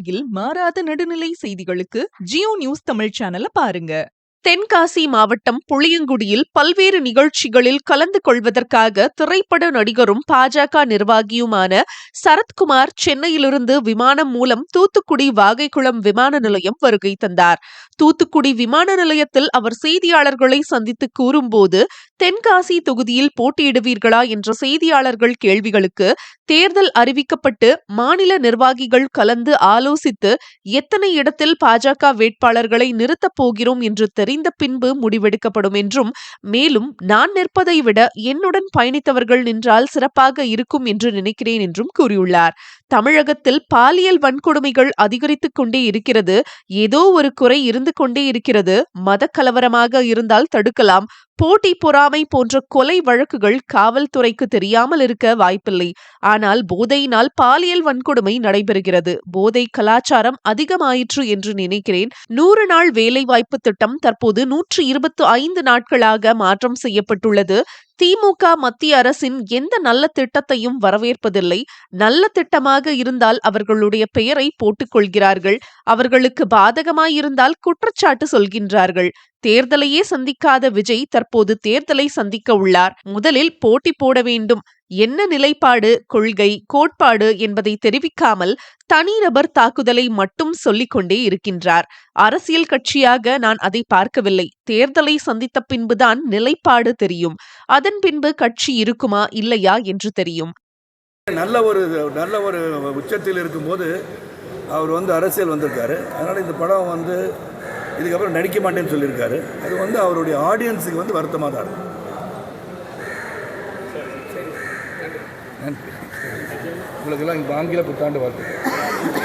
உலகில் மாறாத நடுநிலை செய்திகளுக்கு ஜியோ நியூஸ் தமிழ் சேனலை பாருங்க. தென்காசி மாவட்டம் புளியங்குடியில் பல்வேறு நிகழ்ச்சிகளில் கலந்து கொள்வதற்காக திரைப்பட நடிகரும் பாஜக நிர்வாகியுமான சரத்குமார் சென்னையிலிருந்து விமானம் மூலம் தூத்துக்குடி வாகைக்குளம் விமான நிலையம் வருகை தந்தார். தூத்துக்குடி விமான நிலையத்தில் அவர் செய்தியாளர்களை சந்தித்து கூறும்போது, தென்காசி தொகுதியில் போட்டியிடுவீர்களா என்ற செய்தியாளர்கள் கேள்விகளுக்கு தேர்தல் அறிவிக்கப்பட்டு மாநில நிர்வாகிகள் கலந்து ஆலோசித்து எத்தனை இடத்தில் பாஜக வேட்பாளர்களை நிறுத்தப் போகிறோம் என்று தெரிந்த பின்பு முடிவெடுக்கப்படும் என்றும், மேலும் நான் நிற்பதை விட என்னுடன் பயணித்தவர்கள் நின்றால் சிறப்பாக இருக்கும் என்று நினைக்கிறேன் என்றும் கூறியுள்ளார். தமிழகத்தில் பாலியல் வன்கொடுமைகள் அதிகரித்துக் கொண்டே இருக்கிறது. ஏதோ ஒரு குறை இருந்து கொண்டே இருக்கிறது. மத கலவரமாக இருந்தால் தடுக்கலாம். போட்டி பொறாமை போன்ற கொலை வழக்குகள் காவல்துறைக்கு தெரியாமல் இருக்க வாய்ப்பில்லை. ஆனால் போதையினால் பாலியல் வன்கொடுமை நடைபெறுகிறது. போதை கலாச்சாரம் அதிகமாயிற்று என்று நினைக்கிறேன். 100 நாள் வேலைவாய்ப்பு திட்டம் தற்போது 125 நாட்களாக மாற்றம் செய்யப்பட்டுள்ளது. திமுக மத்திய அரசின் எந்த நல்ல திட்டத்தையும் வரவேற்பதில்லை. நல்ல திட்டமாக இருந்தால் அவர்களுடைய பெயரை போட்டுக் கொள்கிறார்கள். அவர்களுக்கு பாதகமாயிருந்தால் குற்றச்சாட்டு சொல்கின்றார்கள். தேர்தலையே சந்திக்காத விஜய் தற்போது தேர்தலை சந்திக்க உள்ளார். முதலில் போட்டி போட வேண்டும். என்ன நிலைப்பாடு, கொள்கை, கோட்பாடு என்பதை தெரிவிக்காமல் தனிநபர் தாக்குதலை மட்டும் சொல்லிக் கொண்டே இருக்கின்றார். அரசியல் கட்சியாக நான் அதை பார்க்கவில்லை. தேர்தலை சந்தித்த பின்புதான் நிலைப்பாடு தெரியும். அதன் பின்பு கட்சி இருக்குமா இல்லையா என்று தெரியும். நல்ல ஒரு உச்சத்தில் இருக்கும்போது அவர் அரசியல் வந்திருக்காரு. அதனால் இந்த படம் இதுக்கப்புறம் நடிக்க மாட்டேன்னு சொல்லியிருக்காரு. அது அவருடைய ஆடியன்ஸுக்கு வருத்தமாக தான் இருக்கும். உங்களுக்கெல்லாம் இங்கே ஆங்கில புத்தாண்டு வாழ்த்துக்கள்.